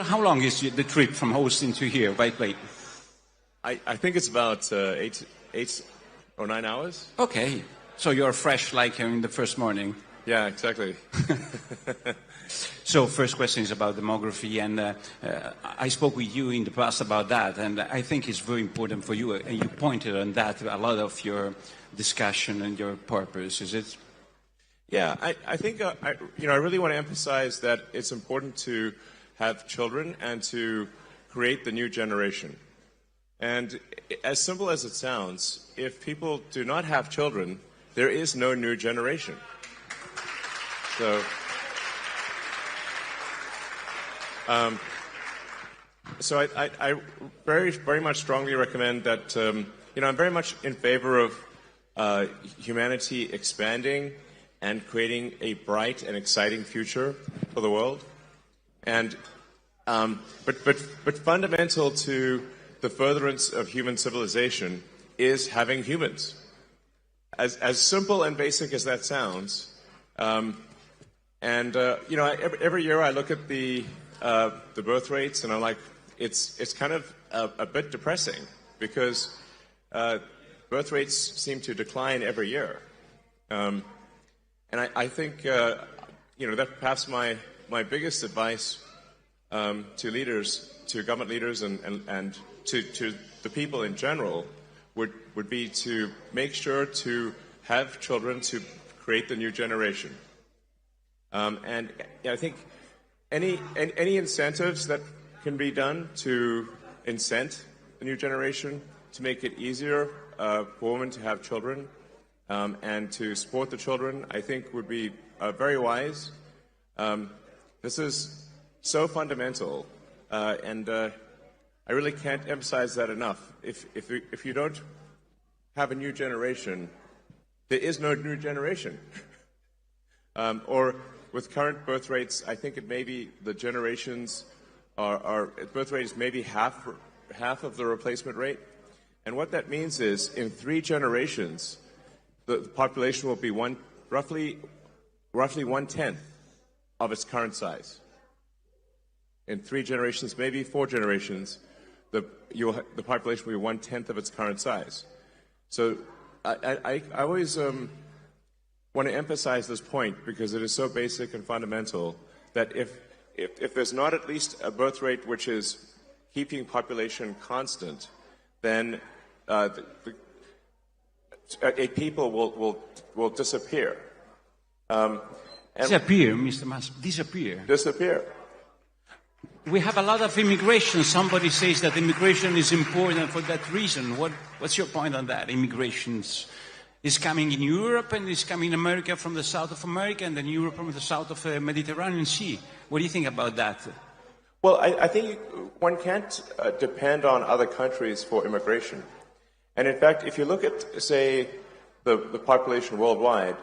How long is the trip from Austin to here by plane? I think it's about 8 or 9 hours. Okay, so you're fresh like in the first morning. Yeah, exactly. So first question is about demography, and I spoke with you in the past about that, and I think it's very important for you, and you pointed on that a lot of your discussion and your purpose. Is it? Yeah, I think I really want to emphasize that it's important to have children and to create the new generation. And as simple as it sounds, if people do not have children, there is no new generation. So I very, very much strongly recommend that, I'm very much in favor of humanity expanding and creating a bright and exciting future for the world. And, but fundamental to the furtherance of human civilization is having humans. As simple and basic as that sounds, every year I look at the birth rates, and I'm like, it's kind of a bit depressing because birth rates seem to decline every year, and I think that perhaps my biggest advice to leaders, to government leaders, and to the people in general would be to make sure to have children to create the new generation. And I think any incentives that can be done to incent the new generation, to make it easier for women to have children and to support the children, I think would be very wise. This is so fundamental, and I really can't emphasize that enough. If you don't have a new generation, there is no new generation. Or with current birth rates, I think it may be the generations birth rate is maybe half of the replacement rate. And what that means is in 3 generations, the population will be roughly 1/10 of its current size. In 3 generations, maybe 4 generations, the population will be 1/10 of its current size. So I always want to emphasize this point because it is so basic and fundamental that if there's not at least a birth rate which is keeping population constant, then a people will disappear. Disappear, Mr. Musk. Disappear. Disappear. We have a lot of immigration. Somebody says that immigration is important for that reason. What's your point on that? Immigration is coming in Europe and is coming in America from the south of America, and then Europe from the south of the Mediterranean Sea. What do you think about that? Well, I think one can't depend on other countries for immigration. And in fact, if you look at, say, the population worldwide,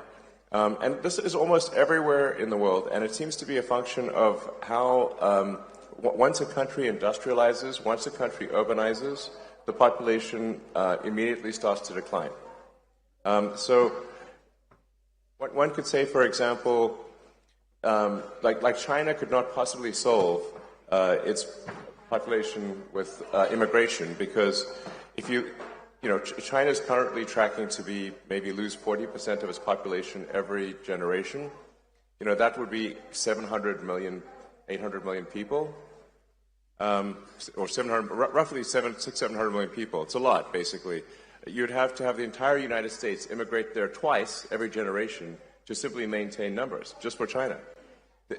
and this is almost everywhere in the world, and it seems to be a function of how once a country industrializes, once a country urbanizes, the population immediately starts to decline. So one could say, for example, like China could not possibly solve its population with immigration, because if China is currently tracking to be maybe lose 40% of its population every generation. That would be 700 million, 800 million people, or 700 million people. It's a lot, basically. You'd have to have the entire United States immigrate there twice every generation to simply maintain numbers, just for China.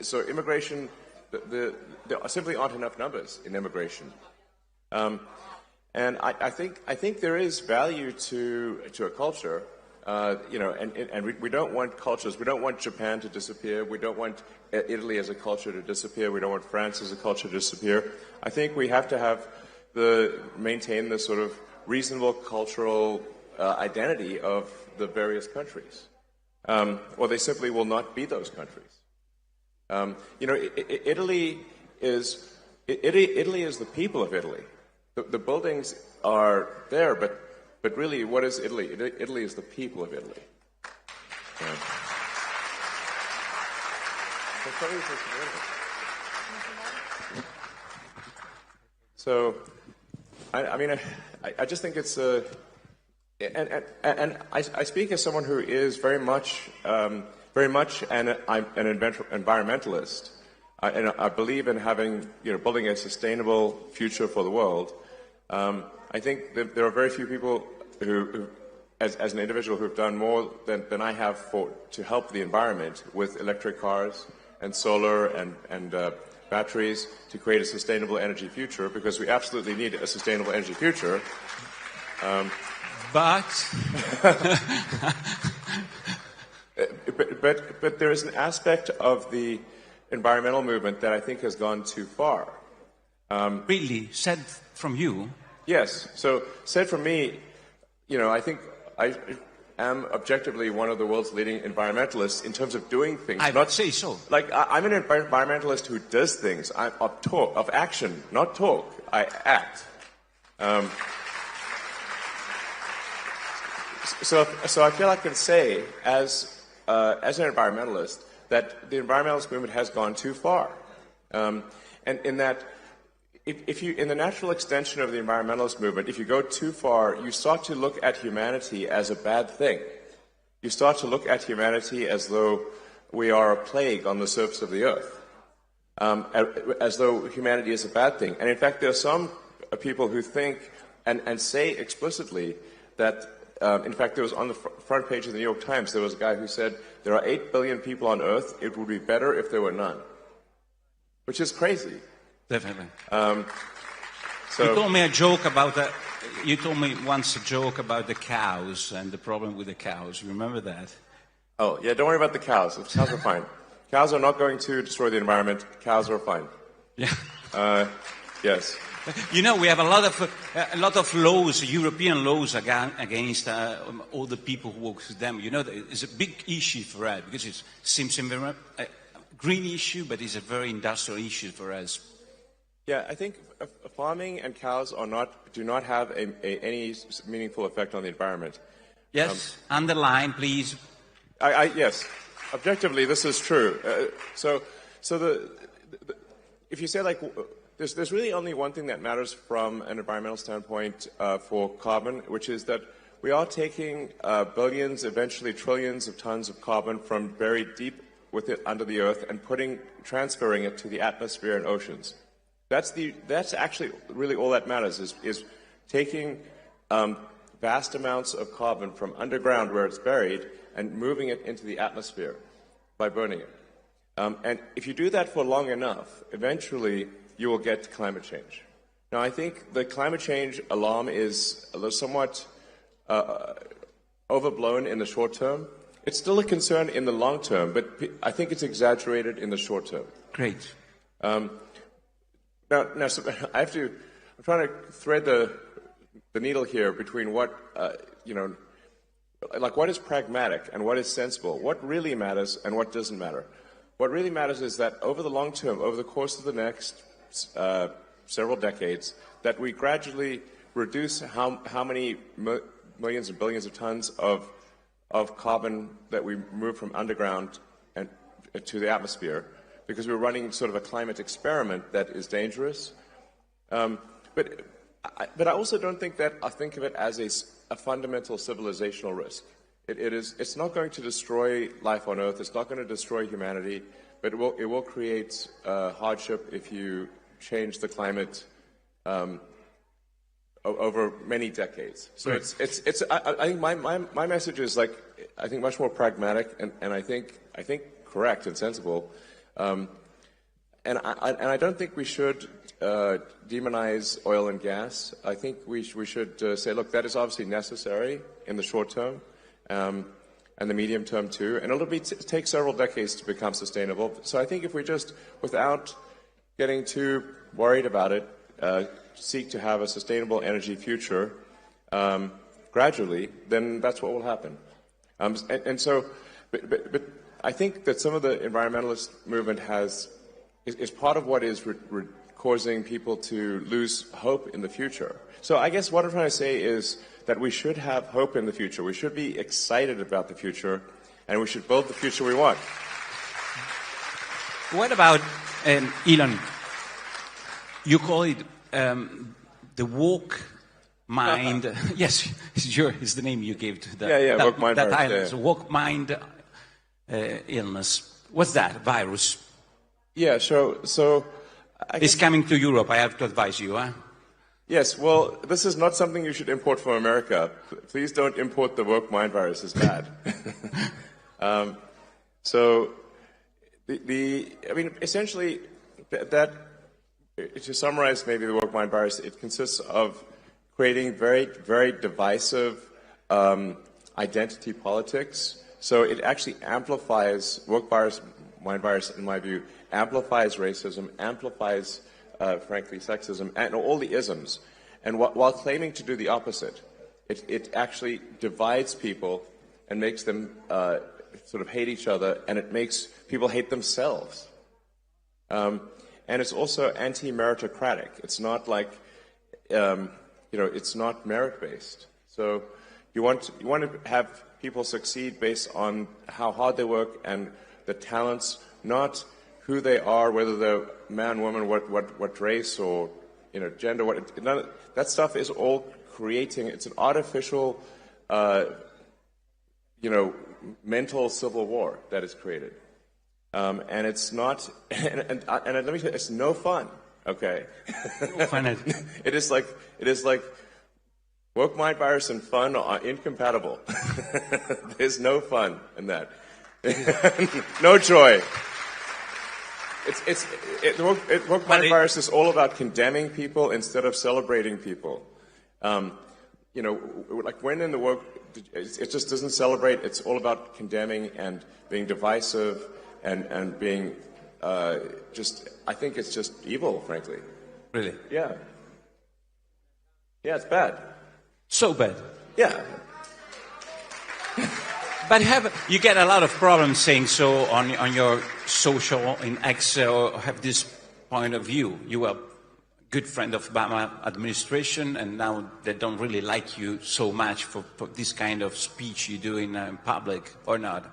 So immigration, there simply aren't enough numbers in immigration. And I think there is value to a culture, and we don't want cultures. We don't want Japan to disappear. We don't want Italy as a culture to disappear. We don't want France as a culture to disappear. I think we have to maintain the sort of reasonable cultural identity of the various countries, or they simply will not be those countries. Italy is the people of Italy. The buildings are there, but really, what is Italy? Italy is the people of Italy. So, I mean, I just think it's a, and I speak as someone who is very much an environmentalist, and I believe in having, building a sustainable future for the world. I think that there are very few people who as an individual, who've done more than I have to help the environment with electric cars and solar and batteries to create a sustainable energy future, because we absolutely need a sustainable energy future. But there is an aspect of the environmental movement that I think has gone too far. Really? Said from you? Yes. So said from me, I think I am objectively one of the world's leading environmentalists in terms of doing things. I would say so. Like, I'm an environmentalist who does things. I'm of action, not talk. I act. So I feel I can say, as an environmentalist, that the environmentalist movement has gone too far, and in that, if you, in the natural extension of the environmentalist movement, if you go too far, you start to look at humanity as a bad thing. You start to look at humanity as though we are a plague on the surface of the earth, as though humanity is a bad thing. And in fact, there are some people who think and say explicitly that, in fact, there was on the front page of the New York Times, there was a guy who said, there are 8 billion people on earth, it would be better if there were none. Which is crazy. Definitely. So you told me a joke about that. You told me once a joke about the cows and the problem with the cows. You remember that? Oh, yeah, don't worry about the cows. The cows are fine. Cows are not going to destroy the environment. Cows are fine. Yeah. Yes. We have a lot of laws, European laws against all the people who work with them. It's a big issue for us because it seems a green issue, but it's a very industrial issue for us. Yeah, I think farming and cows do not have any meaningful effect on the environment. Yes, underline, please. Yes, objectively, this is true. If you say there's really only one thing that matters from an environmental standpoint for carbon, which is that we are taking billions, eventually trillions of tons of carbon from buried deep under the earth and transferring it to the atmosphere and oceans. That's actually really all that matters is taking vast amounts of carbon from underground where it's buried and moving it into the atmosphere by burning it. And if you do that for long enough, eventually you will get climate change. Now, I think the climate change alarm is somewhat overblown in the short term. It's still a concern in the long term, but I think it's exaggerated in the short term. Great. Now, so I'm trying to thread the needle here between what, what is pragmatic and what is sensible, what really matters and what doesn't matter. What really matters is that over the long term, over the course of the next several decades, that we gradually reduce how many millions and billions of tons of carbon that we move from underground and to the atmosphere, because we're running sort of a climate experiment that is dangerous. But I also don't think that I think of it as a fundamental civilizational risk. It's not going to destroy life on Earth. It's not going to destroy humanity, but it will create hardship if you change the climate over many decades. So right. I think my message is I think much more pragmatic and I think correct and sensible. And I don't think we should demonize oil and gas. I think we should say, look, that is obviously necessary in the short term and the medium term too, and it'll take several decades to become sustainable. So I think if we just, without getting too worried about it, seek to have a sustainable energy future gradually, then that's what will happen. But I think that some of the environmentalist movement is part of what is causing people to lose hope in the future. So I guess what I'm trying to say is that we should have hope in the future. We should be excited about the future, and we should build the future we want. What about, Elon, you call it the woke mind. Yes, it's the name you gave to that, woke mind that virus, island. Yeah. Woke mind illness. What's that virus? Yeah, so it's coming to Europe. I have to advise you, huh? Yes, well, this is not something you should import from America. Please don't import the woke mind virus. It's bad. So, I mean, essentially, that to summarize maybe the woke mind virus, it consists of creating very, very divisive identity politics. So it actually amplifies, woke mind virus, in my view, amplifies racism, amplifies frankly, sexism, and all the isms. And while claiming to do the opposite, it actually divides people and makes them sort of hate each other, and it makes people hate themselves. And it's also anti-meritocratic. It's not like, it's not merit-based. So you want to have people succeed based on how hard they work and the talents, not who they are, whether they're man, woman, what race or gender. That stuff is all creating. It's an artificial, mental civil war that is created, and it's not. And let me tell you, it's no fun. Okay, no fun. It is like woke mind virus and fun are incompatible. There's no fun in that. No joy. Woke mind virus is all about condemning people instead of celebrating people. Like when in the woke, it just doesn't celebrate. It's all about condemning and being divisive and being I think it's just evil, frankly. Really? Yeah. Yeah, it's bad. So bad. Yeah. But you get a lot of problems saying so on your social in X, or have this point of view. You were a good friend of Obama administration, and now they don't really like you so much for this kind of speech you do in public, or not?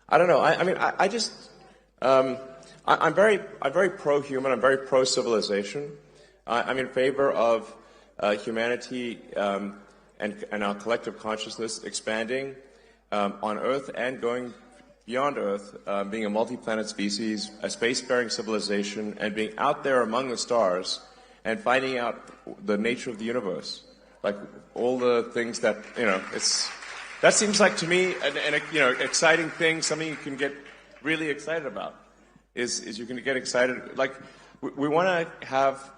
I don't know. I'm very pro-human. I'm very pro-civilization. I'm in favor of humanity and our collective consciousness expanding on Earth and going beyond Earth, being a multi-planet species, a spacefaring civilization, and being out there among the stars and finding out the nature of the universe, like all the things that that seems like to me an exciting thing, something you can get really excited about. Is you can get excited, like we want to have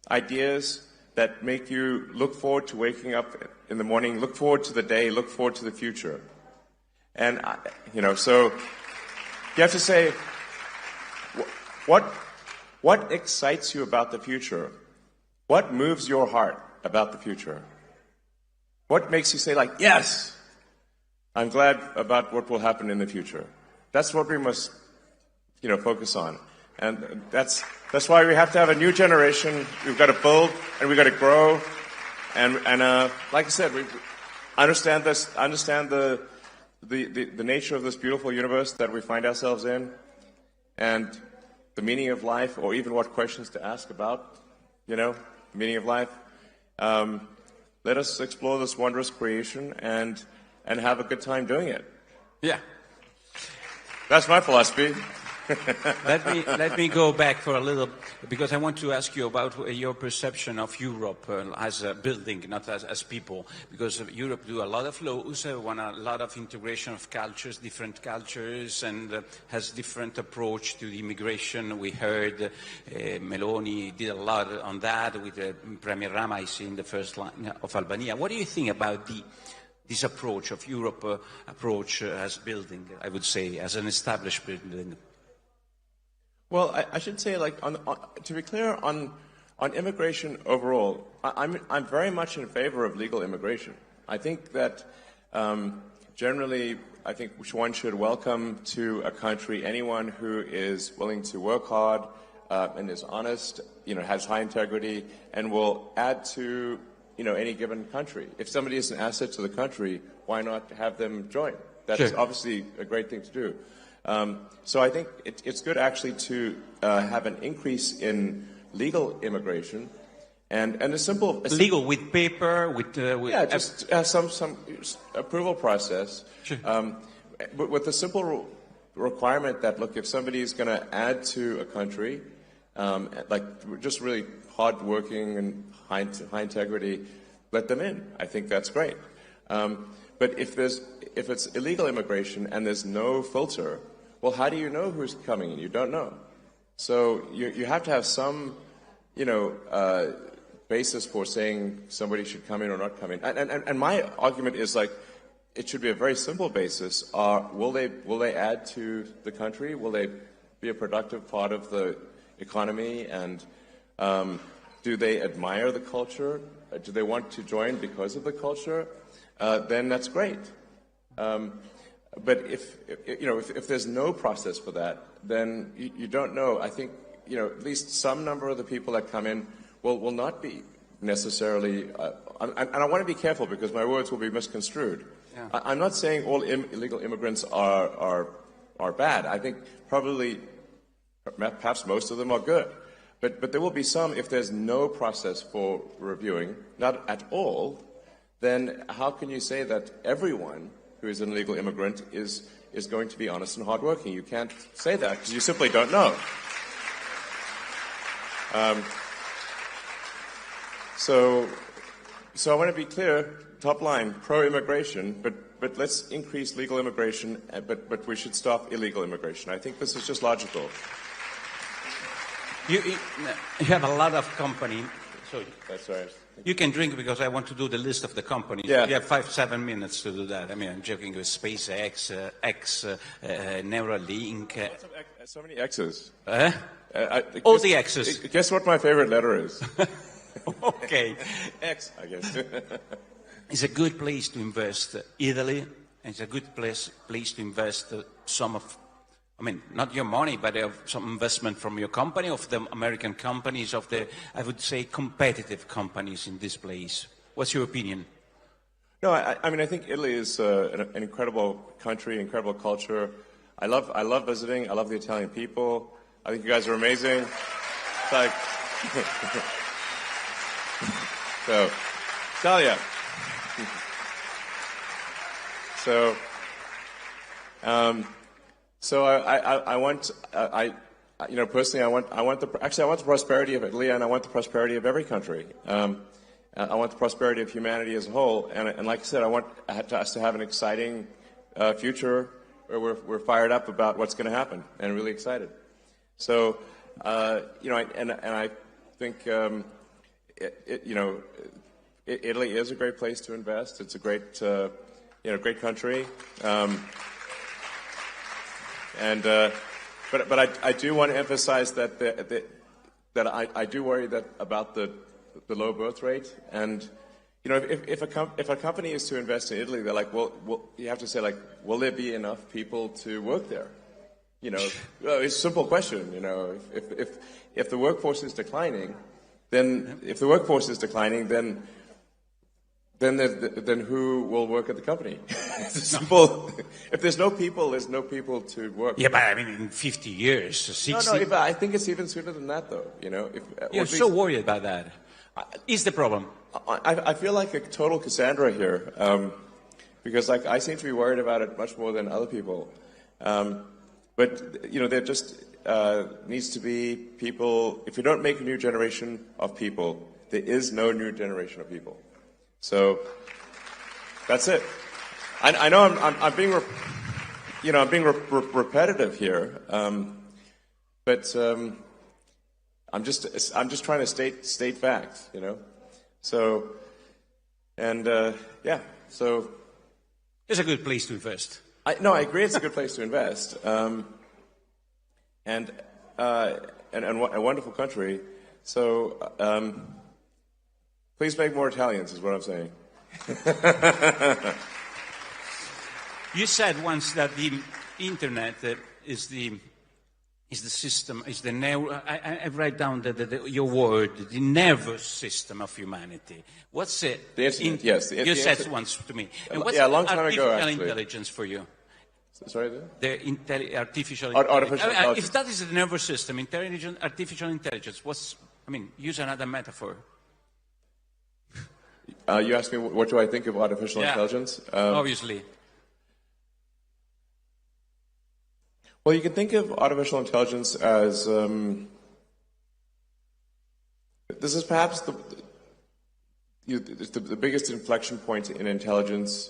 ideas that make you look forward to waking up in the morning, look forward to the day, look forward to the future. And, so you have to say, what excites you about the future? What moves your heart about the future? What makes you say, like, yes, I'm glad about what will happen in the future? That's what we must, focus on. And that's why we have to have a new generation. We've got to build and we've got to grow. And like I said, we understand the nature of this beautiful universe that we find ourselves in, and the meaning of life, or even what questions to ask about, the meaning of life. Let us explore this wondrous creation and have a good time doing it. Yeah. That's my philosophy. Let me go back for a little, because I want to ask you about your perception of Europe as a building, not as people. Because Europe do a lot of laws, want a lot of integration of cultures, different cultures, and has different approach to the immigration. We heard Meloni did a lot on that with Premier Rama, I see, in the first line of Albania. What do you think about this approach of Europe, approach as building, I would say, as an established building? Well, I should say, like, to be clear, on immigration overall, I'm very much in favor of legal immigration. I think that generally, I think one should welcome to a country anyone who is willing to work hard and is honest, has high integrity, and will add to any given country. If somebody is an asset to the country, why not have them join? That's obviously a great thing to do. So I think it's good actually to have an increase in legal immigration, and a simple legal with paper, with yeah, just some approval process. Sure. With the simple requirement that, look, if somebody is going to add to a country, like just really hardworking and high integrity, let them in. I think that's great. But if it's illegal immigration and there's no filter, well, how do you know who's coming in? You don't know. So you have to have some, basis for saying somebody should come in or not come in. And my argument is like, it should be a very simple basis. Will they add to the country? Will they be a productive part of the economy? And do they admire the culture? Do they want to join because of the culture? Then that's great. But if there's no process for that, then you don't know. I think at least some number of the people that come in will not be necessarily. And I want to be careful because my words will be misconstrued. Yeah. I'm not saying all illegal immigrants are bad. I think probably, perhaps most of them are good. But there will be some, if there's no process for reviewing, not at all, then how can you say that everyone who is an illegal immigrant is going to be honest and hardworking? You can't say that because you simply don't know. So I want to be clear, top line, pro-immigration, but let's increase legal immigration, but we should stop illegal immigration. I think this is just logical. You have a lot of company. So that's right. You can drink because I want to do the list of the companies. Yeah. You have 5-7 minutes to do that. I mean, I'm joking with SpaceX, Neuralink. So many X's. All the X's. Guess what my favorite letter is? Okay. X, I guess. It's a good place to invest. Italy, and it's a good place to invest some of, I mean, not your money, but some investment from your company, of the American companies, of the, I would say, competitive companies in this place. What's your opinion? No, I mean, I think Italy is an incredible country, incredible culture. I love visiting. I love the Italian people. I think you guys are amazing. It's like, so, Italia. So I want, personally, I want the prosperity of Italy, and I want the prosperity of every country. I want the prosperity of humanity as a whole, and like I said, I want us to have an exciting future where we're fired up about what's going to happen and really excited. So, and I think, Italy is a great place to invest. It's a great, great country. But I do want to emphasize that I do worry about the low birth rate. And if a company is to invest in Italy, they're like, well, you have to say, like, will there be enough people to work there? It's a simple question. If the workforce is declining, then then who will work at the company? It's simple. If there's no people, there's no people to work. Yeah, but I mean, in 50 years, 60... No, I think it's even sooner than that, though. You're so worried about that. Is the problem? I feel like a total Cassandra here, because I seem to be worried about it much more than other people. But there just needs to be people. If you don't make a new generation of people, there is no new generation of people. So that's it. I know I'm being repetitive here, but I'm just trying to state facts, So so it's a good place to invest. I agree. It's a good place to invest, and a wonderful country. So. Please make more Italians, is what I'm saying. You said once that the internet is the system, is the I write down your word, the nervous system of humanity. What's it? The internet, yes. You said once to me. And what's a long time ago, actually. Artificial intelligence for you? Sorry? Artificial intelligence. If that is the nervous system, artificial intelligence, I mean, use another metaphor. You asked me what do I think of artificial intelligence? Obviously. Well, you can think of artificial intelligence as this is perhaps the biggest inflection point in intelligence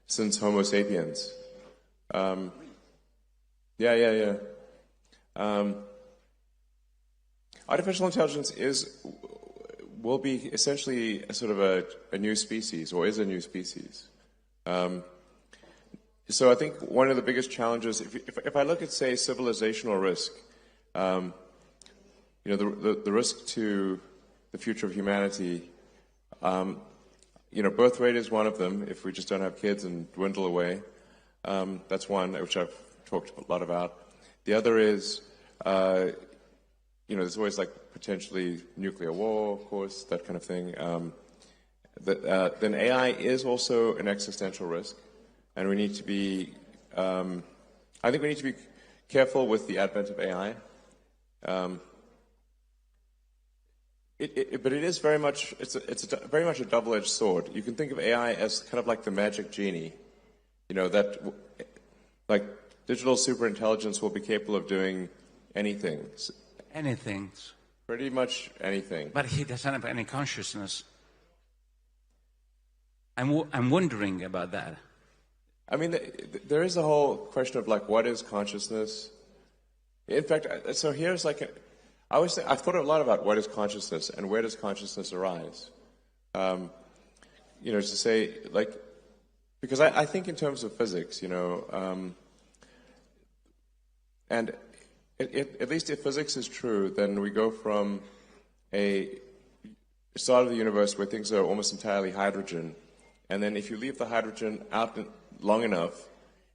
since Homo sapiens. Artificial intelligence will be essentially a sort of a new species, or is a new species. So I think one of the biggest challenges, if I look at, say, civilizational risk, the risk to the future of humanity, birth rate is one of them. If we just don't have kids and dwindle away, that's one which I've talked a lot about. The other is, there's always like potentially nuclear war, of course, that kind of thing. Then AI is also an existential risk, and we need to be. I think we need to be careful with the advent of AI. But it is very much very much a double-edged sword. You can think of AI as kind of like the magic genie, that like digital superintelligence will be capable of doing anything. Anything. Pretty much anything. But he doesn't have any consciousness. I'm wondering about that. I mean, there is a whole question of like, what is consciousness? In fact, so here's like, I've thought a lot about what is consciousness and where does consciousness arise. To say like, because I think in terms of physics, and at least if physics is true, then we go from a start of the universe where things are almost entirely hydrogen, and then if you leave the hydrogen out long enough,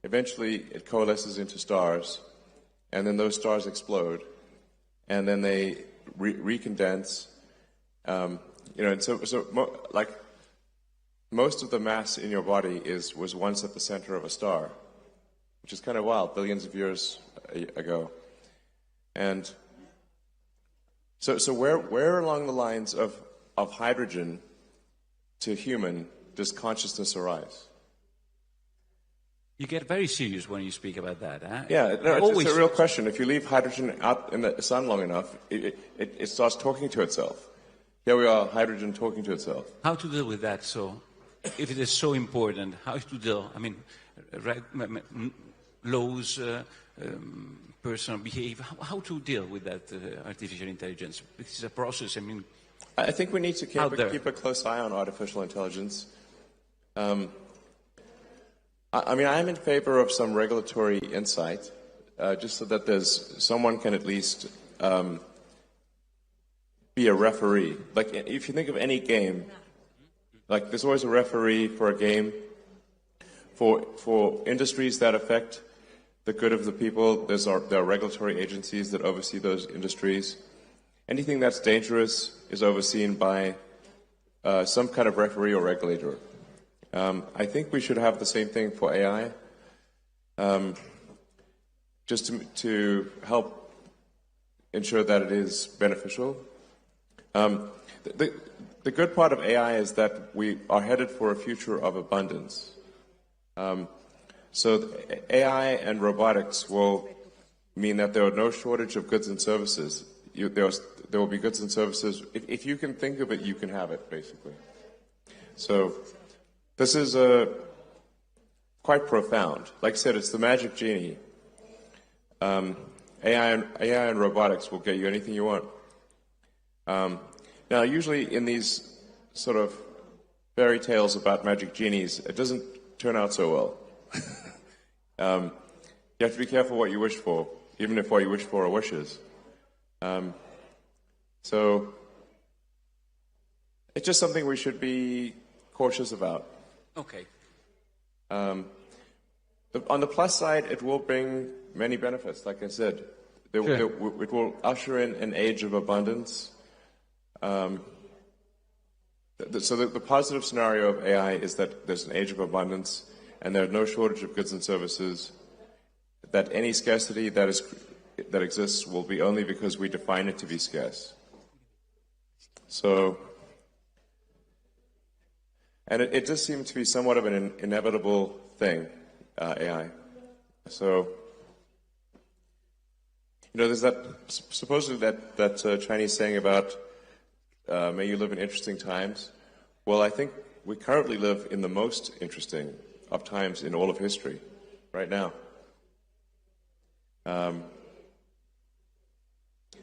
eventually it coalesces into stars, and then those stars explode, and then they recondense, and like most of the mass in your body was once at the center of a star, which is kind of wild, billions of years ago. And so where along the lines of hydrogen to human does consciousness arise? You get very serious when you speak about that, huh? Yeah, no, it's a real question. If you leave hydrogen out in the sun long enough, it starts talking to itself. Here we are, hydrogen talking to itself. How to deal with that? So, if it is so important, how to deal? I mean, laws, personal behavior. How to deal with that artificial intelligence? This is a process. I mean, I think we need to keep a close eye on artificial intelligence. I am in favor of some regulatory insight, just so that someone can at least be a referee. Like if you think of any game, like there's always a referee for a game. For industries that affect the good of the people, there are regulatory agencies that oversee those industries. Anything that's dangerous is overseen by some kind of referee or regulator. I think we should have the same thing for AI, just to help ensure that it is beneficial. The good part of AI is that we are headed for a future of abundance. So AI and robotics will mean that there are no shortage of goods and services. There will be goods and services. If you can think of it, you can have it, basically. So this is quite profound. Like I said, it's the magic genie. AI and robotics will get you anything you want. Now, usually in these sort of fairy tales about magic genies, it doesn't turn out so well. You have to be careful what you wish for, even if what you wish for are wishes. So it's just something we should be cautious about. Okay. On the plus side, it will bring many benefits. Like I said, it will usher in an age of abundance. So the positive scenario of AI is that there's an age of abundance, and there's no shortage of goods and services. That any scarcity that exists will be only because we define it to be scarce. So, and it does seem to be somewhat of an inevitable thing, AI. So, there's that supposedly that Chinese saying about may you live in interesting times. Well, I think we currently live in the most interesting of times in all of history, right now.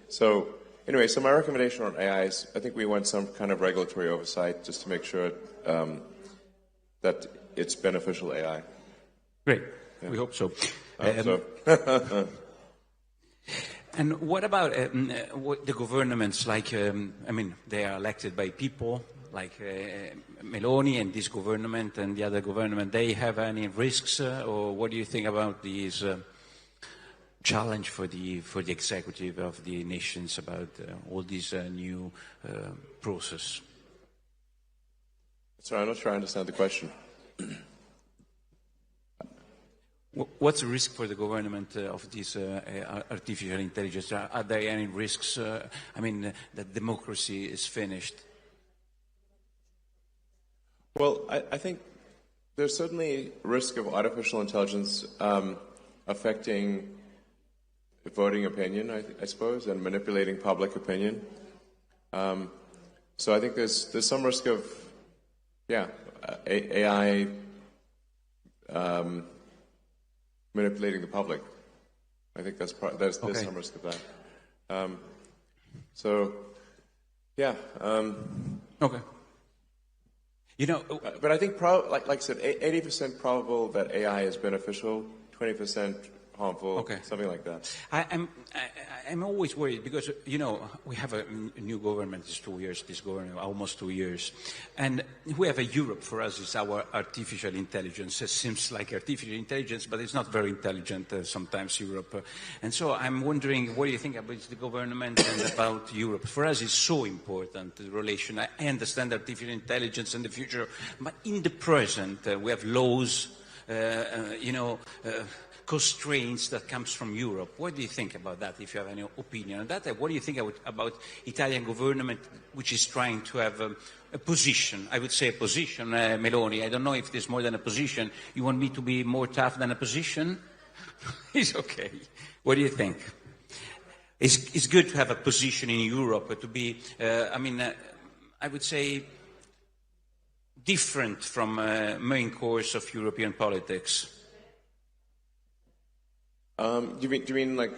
So anyway, so my recommendation on AI is I think we want some kind of regulatory oversight just to make sure that it's beneficial AI. Great. Yeah. We hope so. I hope so. And what about the governments? Like, they are elected by people, like Meloni and this government and the other government. They have any risks, or what do you think about these challenge for the executive of the nations about all this new process? Sorry, I'm not sure I understand the question. What's the risk for the government of this artificial intelligence? Are there any risks? That democracy is finished? Well, I think there's certainly risk of artificial intelligence affecting voting opinion, I suppose, and manipulating public opinion. So I think there's some risk of, AI manipulating the public. I think there's some risk of that. Okay. But I think, like I said, 80% probable that AI is beneficial, 20% harmful, something like that. I'm always worried because, we have a new government, it's 2 years, this government, almost 2 years. And we have a Europe, for us, is our artificial intelligence. It seems like artificial intelligence, but it's not very intelligent sometimes, Europe. And so I'm wondering, what do you think about the government and about Europe? For us, it's so important, the relation. I understand artificial intelligence in the future, but in the present, we have laws, constraints that comes from Europe. What do you think about that, if you have any opinion on that? What do you think about Italian government, which is trying to have a position, I would say a position, Meloni? I don't know if there's more than a position. You want me to be more tough than a position? It's okay. What do you think? It's good to have a position in Europe, to be, I would say, different from main course of European politics. Do you mean like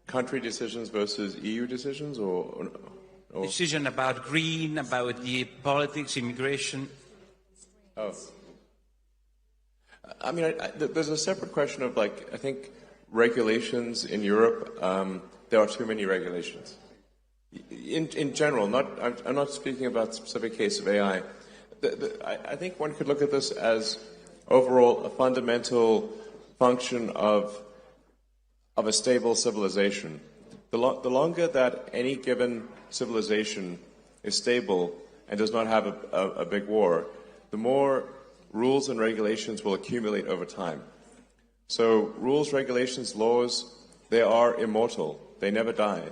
country decisions versus EU decisions, or? Decision about green, about the politics, immigration? Oh. There's a separate question of, I think regulations in Europe, there are too many regulations. In general, I'm not speaking about a specific case of AI. I think one could look at this as overall a fundamental function of a stable civilization. The longer that any given civilization is stable and does not have a big war, the more rules and regulations will accumulate over time. So rules, regulations, laws, they are immortal. They never die.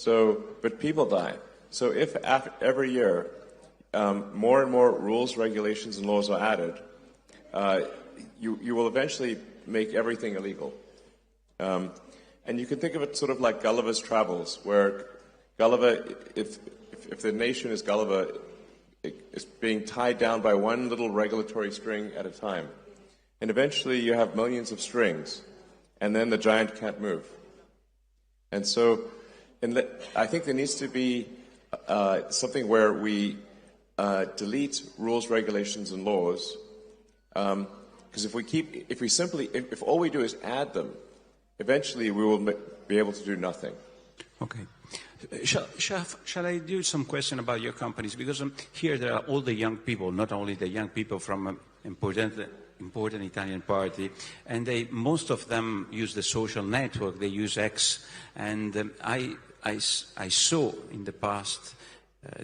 But people die. So if every year more and more rules, regulations, and laws are added, you will eventually make everything illegal. And you can think of it sort of like Gulliver's Travels, where Gulliver, if the nation is Gulliver, it's being tied down by one little regulatory string at a time. And eventually you have millions of strings, and then the giant can't move. And so I think there needs to be something where we delete rules, regulations, and laws, because if all we do is add them, eventually we will be able to do nothing. Okay. Shall I do some question about your companies? Because here there are all the young people, not only the young people from important Italian party, and most of them use the social network. They use X, and I saw in the past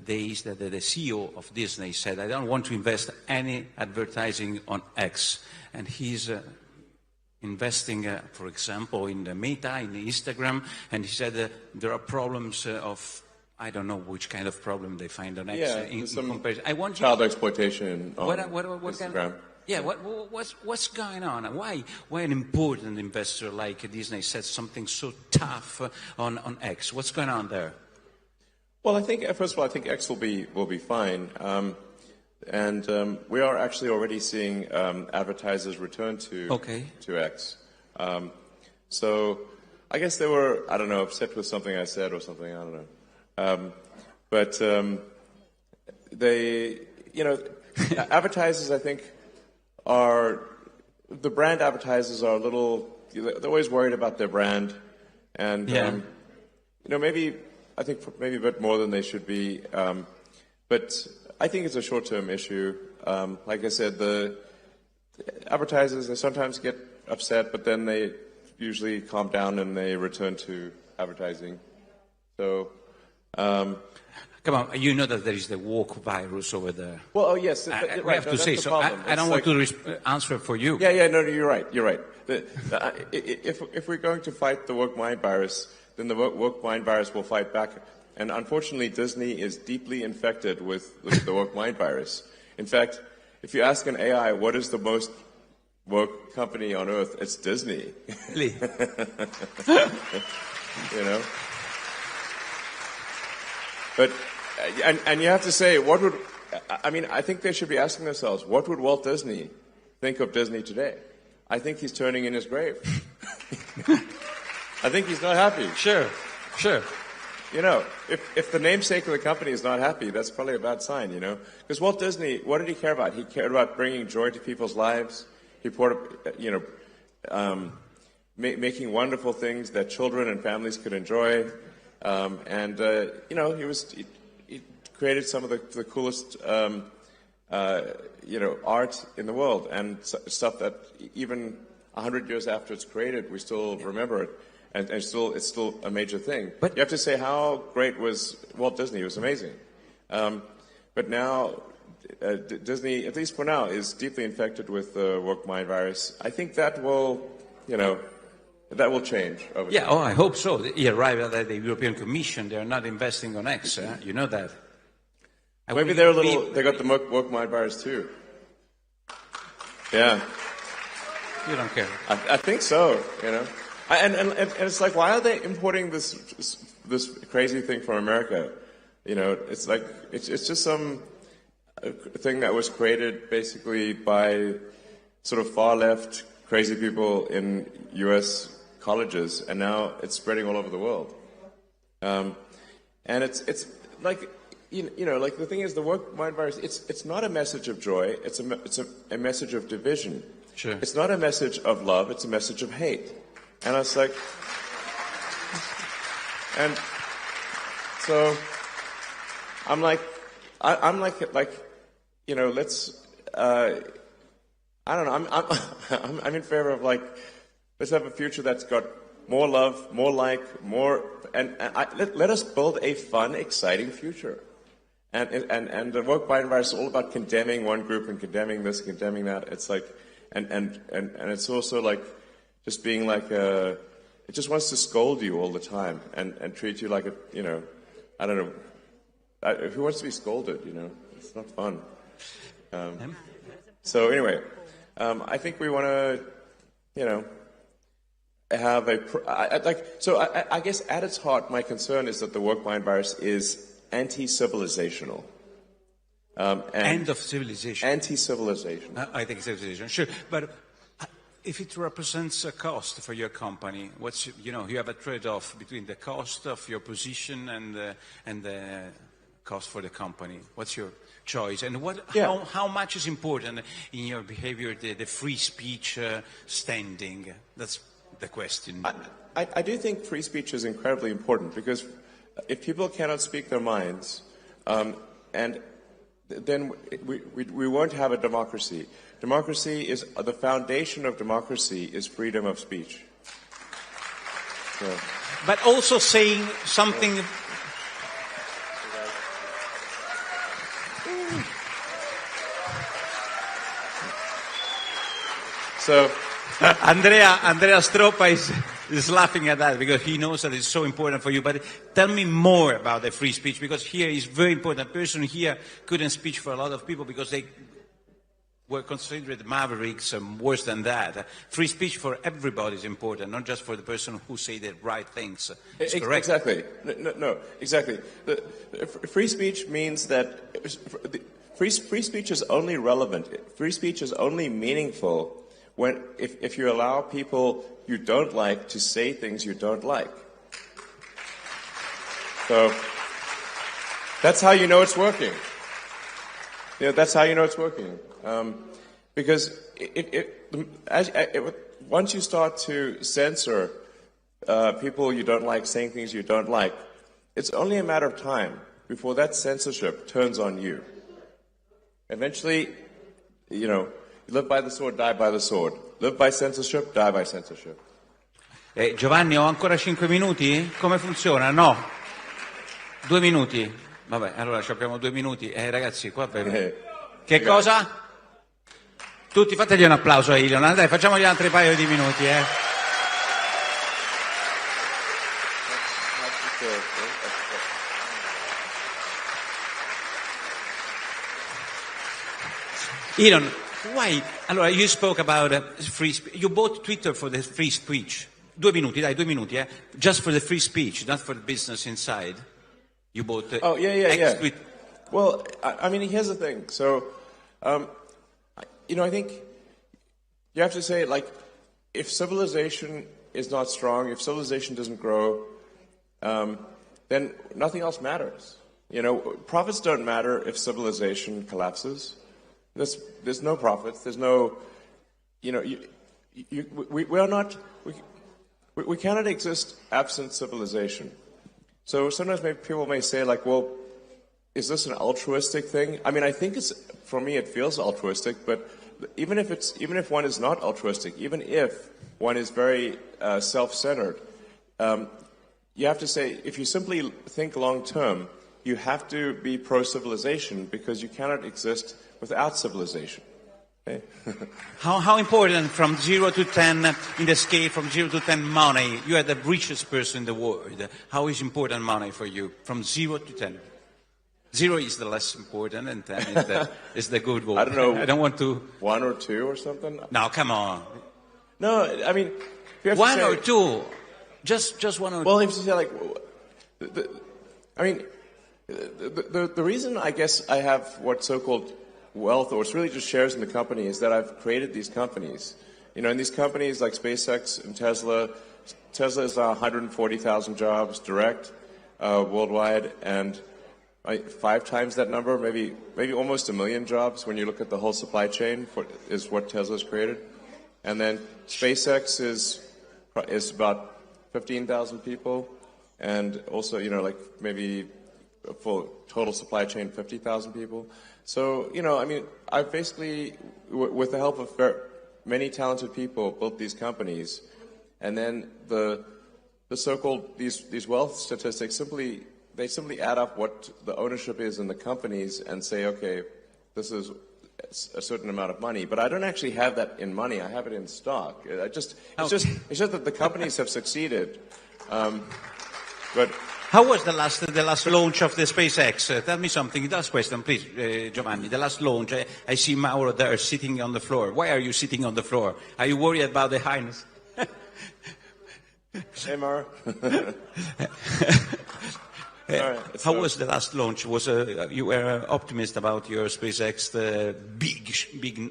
days that the CEO of Disney said, "I don't want to invest any advertising on X," and he's investing, for example, in the Meta, in Instagram, and he said there are problems of I don't know which kind of problem they find on X Yeah, in some comparison. I want you child exploitation on what Instagram. kind of, yeah, what's going on? Why an important investor like Disney says something so tough on X? What's going on there? Well, I think first of all, I think X will be fine, and we are actually already seeing advertisers return to X. So I guess they were, I don't know, upset with something I said or something. I don't know, but they, advertisers, I think, are the brand advertisers are a little. They're always worried about their brand, and maybe. I think maybe a bit more than they should be, but I think it's a short-term issue. Like I said, the advertisers, they sometimes get upset, but then they usually calm down and they return to advertising. So, come on, you know that there is the woke virus over there. Well, oh yes, we right, have to say so. I don't want to answer for you. Yeah, no, you're right. If we're going to fight the woke mind virus, then the woke mind virus will fight back. And unfortunately, Disney is deeply infected with the woke mind virus. In fact, if you ask an AI what is the most woke company on earth, it's Disney. Really? But, and you have to say, I think they should be asking themselves, what would Walt Disney think of Disney today? I think he's turning in his grave. I think he's not happy. Sure. If the namesake of the company is not happy, that's probably a bad sign, Because Walt Disney, what did he care about? He cared about bringing joy to people's lives. He making wonderful things that children and families could enjoy. He created some of the coolest, art in the world, and stuff that even 100 years after it's created, we still remember it. And it's still a major thing. But you have to say, how great was Walt Disney? It was amazing. But now, Disney, at least for now, is deeply infected with the woke mind virus. I think that will, that will change over time. I hope so. You're right that the European Commission, they're not investing on X. You know that. Maybe they got the woke mind virus too. Yeah. You don't care. I think so, And it's like, why are they importing this crazy thing from America? It's like it's just some thing that was created basically by sort of far left crazy people in U.S. colleges, and now it's spreading all over the world. And it's like like the thing is, the woke mind virus. It's not a message of joy. It's a message of division. Sure. It's not a message of love. It's a message of hate. And I was like, and so I'm like, let's, I don't know, I'm in favor of let's have a future that's got more love, more more, and let us build a fun, exciting future. And the woke mind virus is all about condemning one group and condemning this, condemning that. It's like, and it's also like, just being it just wants to scold you all the time and treat you like I don't know. Who wants to be scolded, It's not fun. So anyway, I think we want to, have I guess at its heart, my concern is that the woke mind virus is anti-civilizational. End of civilization. Anti-civilization. I think civilization, sure. But if it represents a cost for your company, you have a trade-off between the cost of your position and the cost for the company. What's your choice? And how much is important in your behavior, the free speech standing? That's the question. I do think free speech is incredibly important, because if people cannot speak their minds, and then we won't have a democracy. Democracy is the foundation of democracy is freedom of speech. So. But also saying something. So Andrea Stroppa He's laughing at that because he knows that it's so important for you. But tell me more about the free speech, because here is very important. A person here couldn't speak for a lot of people because they were considered mavericks and worse than that. Free speech for everybody is important, not just for the person who say the right things. It's correct. Exactly. No, exactly. Free speech means that free speech is only relevant. Free speech is only meaningful when if you allow people you don't like to say things you don't like. So that's how you know it's working. That's how you know it's working. Because once you start to censor people you don't like saying things you don't like, it's only a matter of time before that censorship turns on you. Eventually, you live by the sword, die by the sword. Live by censorship, die by censorship. Giovanni, ho ancora 5 minuti? Come funziona? No. 2 minuti. Vabbè, allora abbiamo 2 minuti. Ragazzi, qua Che cosa? Tutti fategli un applauso a Elon. Dai, facciamo gli altri paio di minuti, Elon, why? Allora, you spoke about free speech. You bought Twitter for the free speech. 2 minuti, dai, 2 minuti, Just for the free speech, not for the business inside. You bought yeah. Well, I mean, here's the thing. So, I think you have to say, like, if civilization is not strong, if civilization doesn't grow, then nothing else matters. Profits don't matter if civilization collapses. There's no profits. There's no, we cannot exist absent civilization. So sometimes people may say, like, well, is this an altruistic thing? I mean, I think for me, it feels altruistic, but even if one is not altruistic, even if one is very self-centered, you have to say, if you simply think long-term, you have to be pro-civilization because you cannot exist without civilization. Okay? How important from 0 to 10 in the scale from 0 to 10 money? You are the richest person in the world. How is important money for you from 0 to 10? 0 is the less important and 10 is the good one. I don't know. I don't want to... 1 or 2 or something? No, come on. No, I mean... You have 1 to say, or 2. Just 1 or 2. Well, you have to say, like... The reason I guess I have what so-called wealth, or it's really just shares in the company, is that I've created these companies. In these companies like SpaceX and Tesla is 140,000 jobs direct worldwide, and 5 times that number, maybe almost 1 million jobs when you look at the whole supply chain is what Tesla's created. And then SpaceX is about 15,000 people, and also, like maybe a full total supply chain 50,000 people. So, I mean, I've basically, with the help of many talented people, built these companies, and then the so-called these wealth statistics simply add up what the ownership is in the companies and say, okay, this is a certain amount of money. But I don't actually have that in money. I have it in stock. It's just that the companies have succeeded. But how was the last launch of the SpaceX? Tell me something. Last question, please, Giovanni. The last launch. I see Mauro there sitting on the floor. Why are you sitting on the floor? Are you worried about the highness? Hey, Mauro. How was the last launch? You were optimist about your SpaceX, the big?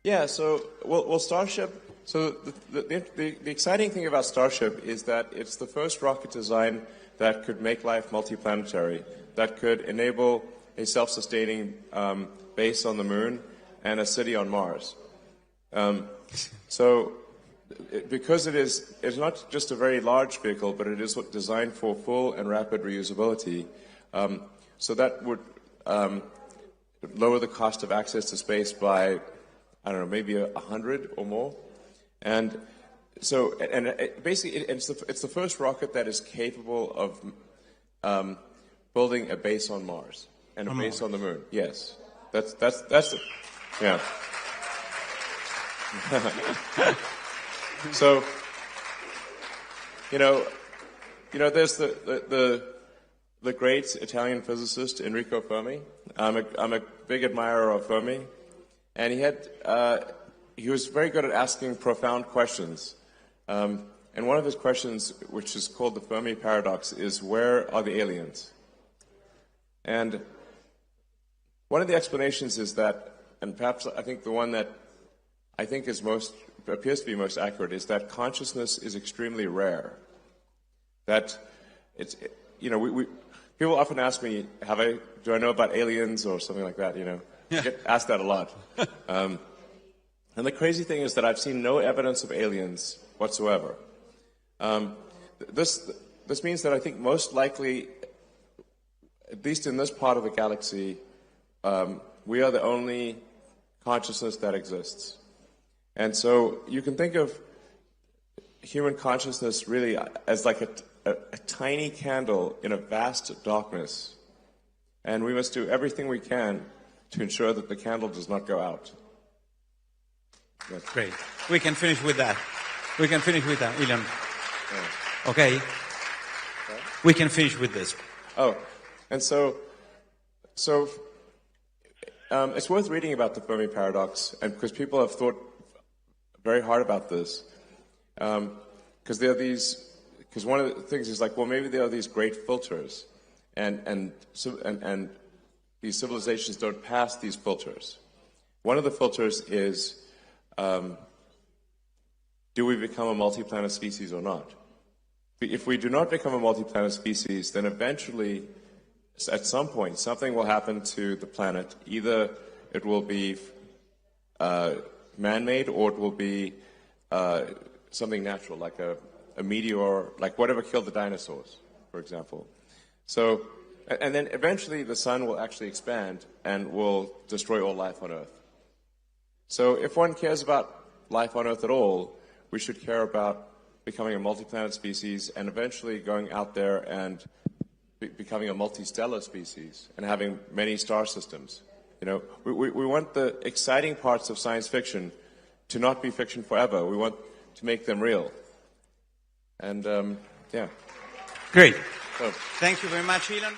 Yeah. So, well, Starship. So the exciting thing about Starship is that it's the first rocket design that could make life multiplanetary, that could enable a self-sustaining base on the moon and a city on Mars. Because it's not just a very large vehicle, but it is designed for full and rapid reusability. So that would lower the cost of access to space by, I don't know, maybe 100 or more. And so, basically, it's the first rocket that is capable of building a base on Mars and a base on the moon. Yes, that's the, yeah. There's the great Italian physicist Enrico Fermi. I'm a big admirer of Fermi, and he was very good at asking profound questions. And one of his questions, which is called the Fermi paradox, is where are the aliens? And one of the explanations is that, and perhaps I think the one that I think appears to be most accurate, is that consciousness is extremely rare. That people often ask me, do I know about aliens or something like that? I get asked that a lot. And the crazy thing is that I've seen no evidence of aliens whatsoever. This means that I think most likely, at least in this part of the galaxy, we are the only consciousness that exists. And so you can think of human consciousness really as like a tiny candle in a vast darkness. And we must do everything we can to ensure that the candle does not go out. That's great. We can finish with that. Elon. Okay? We can finish with this. And so it's worth reading about the Fermi paradox, and because people have thought very hard about this, because one of the things is like, well, maybe there are these great filters, and these civilizations don't pass these filters. One of the filters is, do we become a multi-planet species or not? If we do not become a multi-planet species, then eventually, at some point, something will happen to the planet. Either it will be man-made, or it will be something natural, like a meteor, like whatever killed the dinosaurs, for example. So, and then eventually the sun will actually expand and will destroy all life on Earth. So if one cares about life on Earth at all, we should care about becoming a multi-planet species and eventually going out there and becoming a multi-stellar species and having many star systems. We want the exciting parts of science fiction to not be fiction forever. We want to make them real. And, yeah. Great. Thank you very much, Elon.